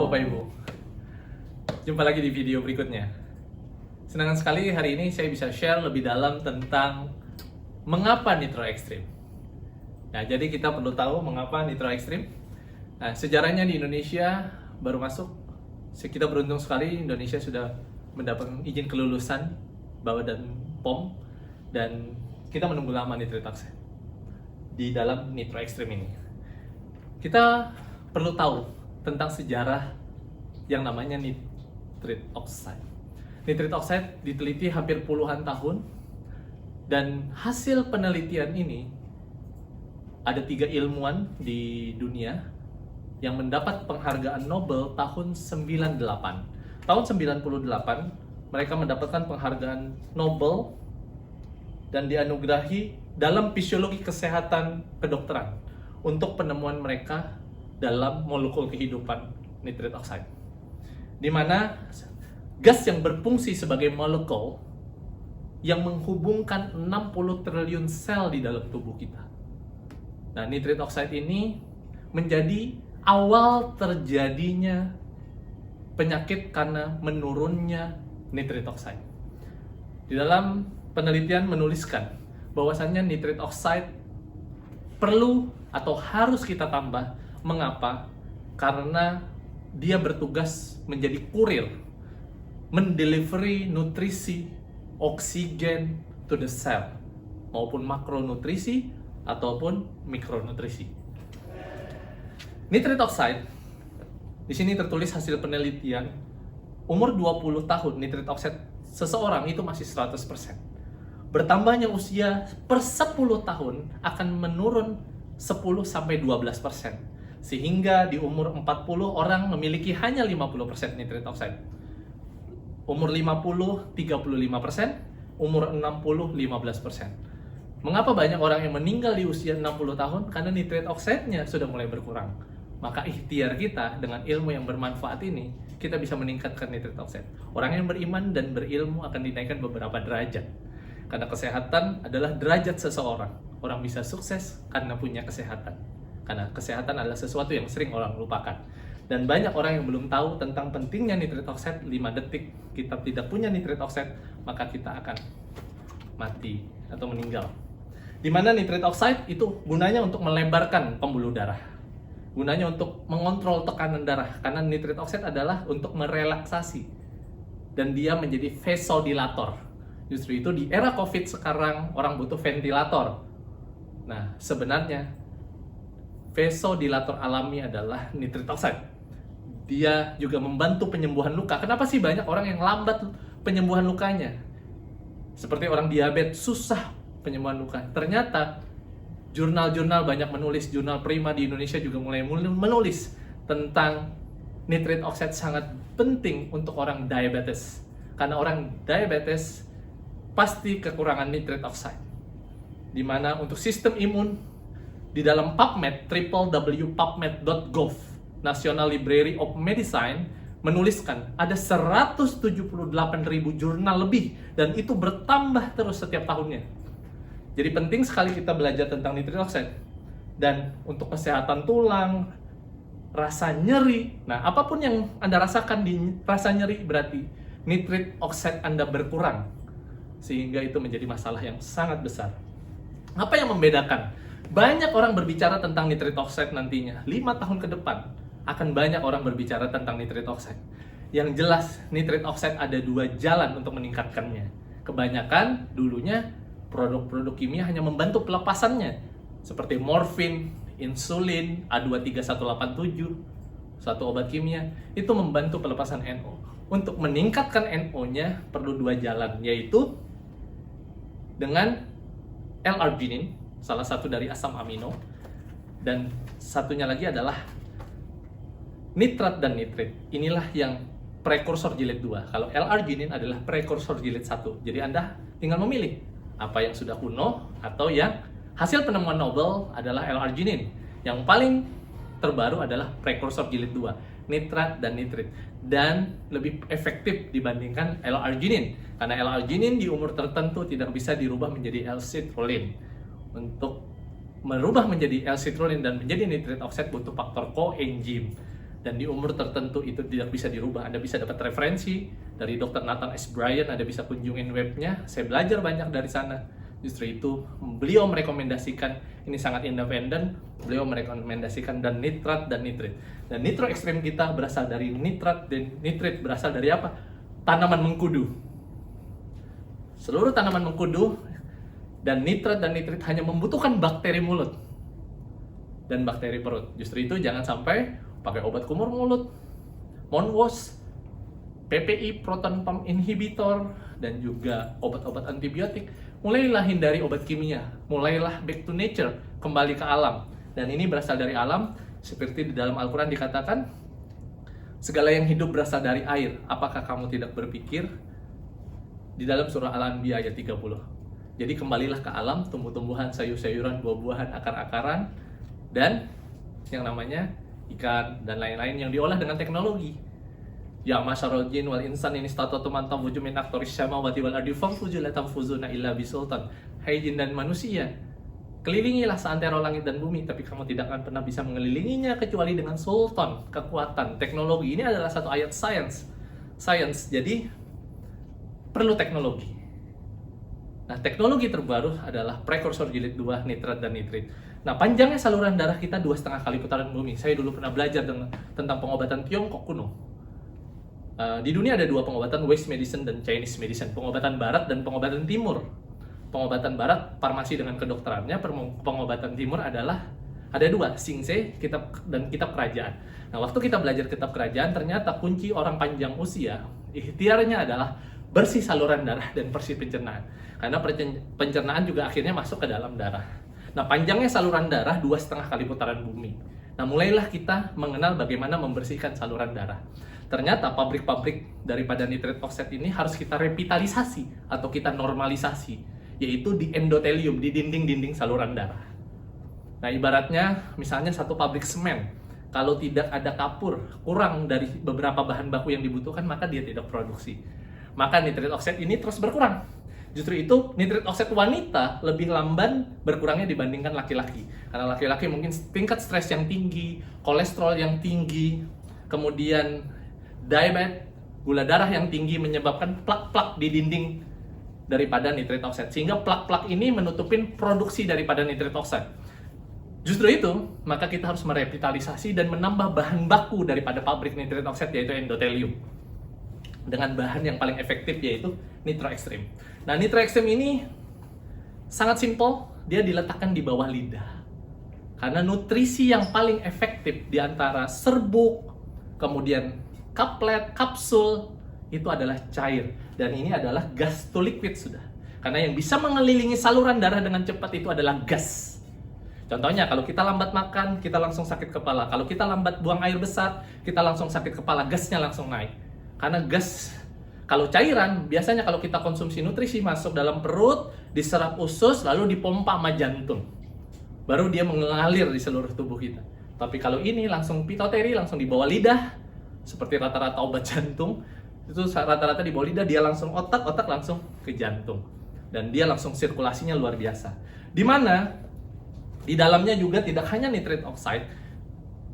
Halo Bapak Ibu, jumpa lagi di video berikutnya. Senang sekali hari ini saya bisa share lebih dalam tentang mengapa nitro ekstrim. Nah, jadi kita perlu tahu mengapa nitro ekstrim. Nah, sejarahnya di Indonesia baru masuk. Kita beruntung sekali Indonesia sudah mendapatkan izin kelulusan Badan POM dan kita menunggu lama nitrit oxide di dalam nitro ekstrim ini. Kita perlu tahu tentang sejarah yang namanya nitrit oxide. Nitrit oxide diteliti hampir puluhan tahun dan hasil penelitian ini ada 3 ilmuwan di dunia yang mendapat penghargaan Nobel tahun 98. Tahun 98 mereka mendapatkan penghargaan Nobel dan dianugerahi dalam fisiologi kesehatan kedokteran untuk penemuan mereka dalam molekul kehidupan nitrit oxide, di mana gas yang berfungsi sebagai molekul yang menghubungkan 60 triliun sel di dalam tubuh kita. Nah, nitrit oxide ini menjadi awal terjadinya penyakit karena menurunnya nitrit oxide. Di dalam penelitian menuliskan bahwasannya nitrit oxide perlu atau harus kita tambah. Mengapa? Karena dia bertugas menjadi kurir, mendelivery nutrisi, oksigen to the cell, maupun makronutrisi ataupun mikronutrisi. Nitrit oxide, di sini tertulis hasil penelitian, umur 20 tahun nitrit oxide seseorang itu masih 100%. Bertambahnya usia per 10 tahun akan menurun 10-12%. Sehingga di umur 40 orang memiliki hanya 50% nitrit oxide. Umur 50, 35%, umur 60, 15%. Mengapa banyak orang yang meninggal di usia 60 tahun? Karena nitrit oxide-nya sudah mulai berkurang. Maka ikhtiar kita dengan ilmu yang bermanfaat ini, kita bisa meningkatkan nitrit oxide. Orang yang beriman dan berilmu akan dinaikkan beberapa derajat. Karena kesehatan adalah derajat seseorang. Orang bisa sukses karena punya kesehatan. Karena kesehatan adalah sesuatu yang sering orang lupakan. Dan banyak orang yang belum tahu tentang pentingnya nitrit oxide. 5 detik kita tidak punya nitrit oxide, maka kita akan mati atau meninggal. Dimana nitrit oxide itu gunanya untuk melebarkan pembuluh darah. Gunanya untuk mengontrol tekanan darah. Karena nitrit oxide adalah untuk merelaksasi. Dan dia menjadi vasodilator. Justru itu di era COVID sekarang orang butuh ventilator. Nah, sebenarnya vasodilator alami adalah nitrit oxide. Dia juga membantu penyembuhan luka. Kenapa sih banyak orang yang lambat penyembuhan lukanya? Seperti orang diabetes, susah penyembuhan luka. Ternyata jurnal-jurnal banyak menulis, jurnal Prima di Indonesia juga mulai menulis tentang nitrit oxide sangat penting untuk orang diabetes. Karena orang diabetes pasti kekurangan nitrit oxide. Di mana untuk sistem imun, di dalam PubMed, www.pubmed.gov, National Library of Medicine, menuliskan ada 178.000 jurnal lebih, dan itu bertambah terus setiap tahunnya. Jadi penting sekali kita belajar tentang nitrit oxide. Dan untuk kesehatan tulang, rasa nyeri, nah apapun yang Anda rasakan di rasa nyeri berarti nitrit oxide Anda berkurang. Sehingga itu menjadi masalah yang sangat besar. Apa yang membedakan? Banyak orang berbicara tentang nitrit oxide nantinya. 5 tahun ke depan akan banyak orang berbicara tentang nitrit oxide. Yang jelas nitrit oxide ada 2 jalan untuk meningkatkannya. Kebanyakan dulunya produk-produk kimia hanya membantu pelepasannya. Seperti morfin, insulin, A23187, satu obat kimia. Itu membantu pelepasan NO. Untuk meningkatkan NO-nya perlu 2 jalan, yaitu dengan L-arginin, salah satu dari asam amino, dan satunya lagi adalah nitrat dan nitrit. Inilah yang prekursor jilid 2. Kalau L-arginin adalah prekursor jilid 1. Jadi Anda tinggal memilih apa yang sudah kuno atau yang hasil penemuan Nobel adalah L-arginin. Yang paling terbaru adalah prekursor jilid 2, nitrat dan nitrit. Dan lebih efektif dibandingkan L-arginin. Karena L-arginin di umur tertentu tidak bisa dirubah menjadi L-citrulline. Untuk merubah menjadi L-citrulline dan menjadi nitrit oxide butuh faktor coenzim. dan di umur tertentu itu tidak bisa dirubah. Anda bisa dapat referensi dari Dr. Nathan S. Bryan, Anda bisa kunjungin webnya, saya belajar banyak dari sana. Justru itu beliau merekomendasikan, ini sangat independen, beliau merekomendasikan dan nitrat dan nitrit. Dan nitro ekstrim kita berasal dari nitrat, dan nitrit berasal dari apa? Tanaman mengkudu. Seluruh tanaman mengkudu dan nitrat dan nitrit hanya membutuhkan bakteri mulut dan bakteri perut. Justru itu jangan sampai pakai obat kumur mulut, mouthwash, PPI, proton pump inhibitor, dan juga obat-obat antibiotik. Mulailah hindari obat kimia, mulailah back to nature, kembali ke alam. Dan ini berasal dari alam, seperti di dalam Al-Quran dikatakan, segala yang hidup berasal dari air. Apakah kamu tidak berpikir? Di dalam surah Al-Anbiya ayat 30. Jadi kembalilah ke alam, tumbuh-tumbuhan, sayur-sayuran, buah-buahan, akar-akaran, dan yang namanya ikan, dan lain-lain yang diolah dengan teknologi. Ya masyarul jin wal insan ini statatu man tafuju min aktoris samawati wal ardi famfuju la tanfuzuna illa bisultan. Hai jin dan manusia, kelilingilah seantero langit dan bumi, tapi kamu tidak akan pernah bisa mengelilinginya kecuali dengan sultan, kekuatan, teknologi. Ini adalah satu ayat science. Jadi perlu teknologi. Nah, teknologi terbaru adalah prekursor jilid 2 nitrat dan nitrit. Nah, panjangnya saluran darah kita 2,5 kali putaran bumi. Saya dulu pernah belajar tentang pengobatan Tiongkok kuno. Di dunia ada dua pengobatan, West medicine dan Chinese medicine, pengobatan barat dan pengobatan timur. Pengobatan barat, farmasi dengan kedokterannya, pengobatan timur adalah ada dua, Xingse dan kitab kerajaan. Nah, waktu kita belajar kitab kerajaan, ternyata kunci orang panjang usia, ikhtiarnya adalah bersih saluran darah dan bersih pencernaan. Karena pencernaan juga akhirnya masuk ke dalam darah. Nah, panjangnya saluran darah 2,5 kali putaran bumi. Nah, mulailah kita mengenal bagaimana membersihkan saluran darah. Ternyata pabrik-pabrik daripada nitrit oxide ini harus kita revitalisasi atau kita normalisasi, yaitu di endotelium, di dinding-dinding saluran darah. Nah, ibaratnya misalnya satu pabrik semen, kalau tidak ada kapur, kurang dari beberapa bahan baku yang dibutuhkan, maka dia tidak produksi. Maka nitrit oxide ini terus berkurang. Justru itu nitrit oxide wanita lebih lamban berkurangnya dibandingkan laki-laki. Karena laki-laki mungkin tingkat stres yang tinggi, kolesterol yang tinggi, kemudian diabetes, gula darah yang tinggi menyebabkan plak-plak di dinding daripada nitrit oxide. Sehingga plak-plak ini menutupin produksi daripada nitrit oxide. Justru itu, maka kita harus merevitalisasi dan menambah bahan baku daripada pabrik nitrit oxide, yaitu endotelium. Dengan bahan yang paling efektif, yaitu nitro ekstrim. Nah, nitro ekstrim ini sangat simpel, dia diletakkan di bawah lidah. Karena nutrisi yang paling efektif di antara serbuk, kemudian kaplet, kapsul, itu adalah cair. Dan ini adalah gas to liquid sudah. Karena yang bisa mengelilingi saluran darah dengan cepat itu adalah gas. Contohnya, kalau kita lambat makan, kita langsung sakit kepala. Kalau kita lambat buang air besar, kita langsung sakit kepala, gasnya langsung naik. Karena gas, kalau cairan, biasanya kalau kita konsumsi nutrisi masuk dalam perut, diserap usus, lalu dipompa sama jantung. Baru dia mengalir di seluruh tubuh kita. Tapi kalau ini langsung pitoteri, langsung di bawah lidah, seperti rata-rata obat jantung, itu rata-rata di bawah lidah, dia langsung otak langsung ke jantung. Dan dia langsung sirkulasinya luar biasa. Di mana, di dalamnya juga tidak hanya nitrit oxide,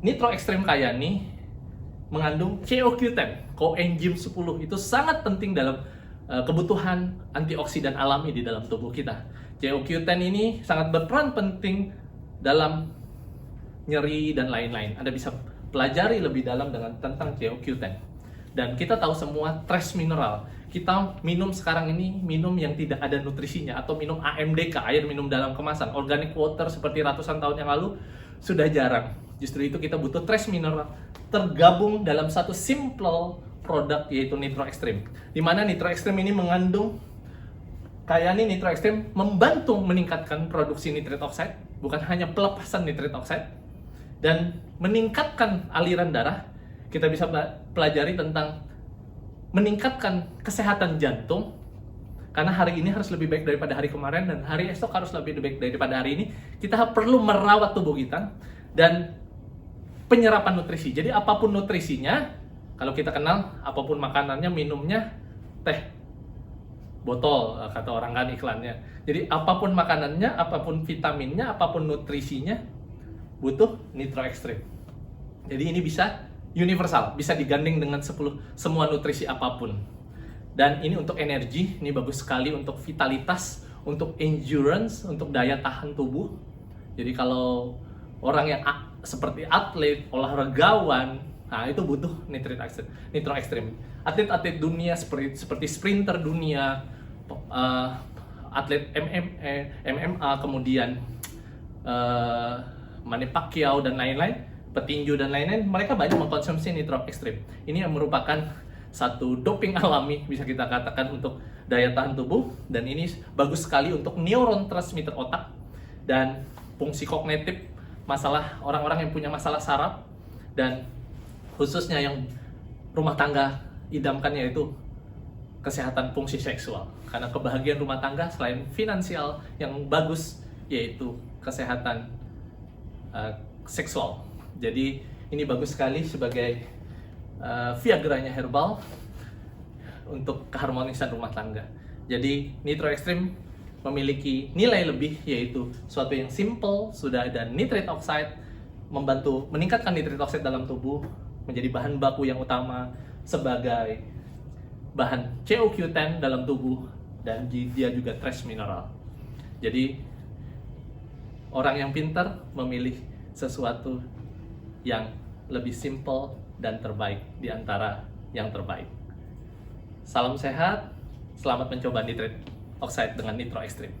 nitro ekstrim kaya nih, mengandung CoQ10, coenzim 10. Itu sangat penting dalam kebutuhan antioksidan alami di dalam tubuh kita. CoQ10 ini sangat berperan penting dalam nyeri dan lain-lain. Anda bisa pelajari lebih dalam tentang CoQ10. Dan kita tahu semua trace mineral. Kita minum sekarang ini minum yang tidak ada nutrisinya, atau minum AMDK, air minum dalam kemasan, organic water seperti ratusan tahun yang lalu sudah jarang. Justru itu kita butuh trace mineral tergabung dalam satu simple produk, yaitu nitro ekstrim. Di mana nitro ekstrim ini mengandung, kayak ini nitro ekstrim membantu meningkatkan produksi nitrit oxide, bukan hanya pelepasan nitrit oxide, dan meningkatkan aliran darah. Kita bisa pelajari tentang meningkatkan kesehatan jantung, karena hari ini harus lebih baik daripada hari kemarin, dan hari esok harus lebih baik daripada hari ini. Kita perlu merawat tubuh kita dan penyerapan nutrisi. Jadi apapun nutrisinya, kalau kita kenal, apapun makanannya, minumnya teh botol, kata orang kan iklannya. Jadi apapun makanannya, apapun vitaminnya, apapun nutrisinya, butuh nitro ekstrim. Jadi ini bisa universal, bisa digandeng dengan semua nutrisi apapun. Dan ini untuk energi, ini bagus sekali untuk vitalitas, untuk endurance, untuk daya tahan tubuh. Jadi kalau orang yang seperti atlet, olahragawan, nah itu butuh nitro ekstrim. Atlet-atlet dunia seperti sprinter dunia, atlet MMA, kemudian Manny Pacquiao dan lain-lain, petinju dan lain-lain, mereka banyak mengkonsumsi nitro ekstrim. Ini yang merupakan satu doping alami, bisa kita katakan, untuk daya tahan tubuh, dan ini bagus sekali untuk neurotransmitter otak dan fungsi kognitif, masalah orang-orang yang punya masalah saraf, dan khususnya yang rumah tangga idamkan, yaitu kesehatan fungsi seksual. Karena kebahagiaan rumah tangga selain finansial yang bagus, yaitu kesehatan seksual. Jadi ini bagus sekali sebagai Viagranya herbal untuk keharmonisan rumah tangga. Jadi nitro ekstrim memiliki nilai lebih, yaitu suatu yang simple, sudah ada nitrate oxide, membantu meningkatkan nitrate oxide dalam tubuh, menjadi bahan baku yang utama sebagai bahan CoQ10 dalam tubuh, dan dia juga trace mineral. Jadi orang yang pintar memilih sesuatu yang lebih simple dan terbaik di antara yang terbaik. Salam sehat, selamat mencoba nitrate oxide dengan nitro ekstrim.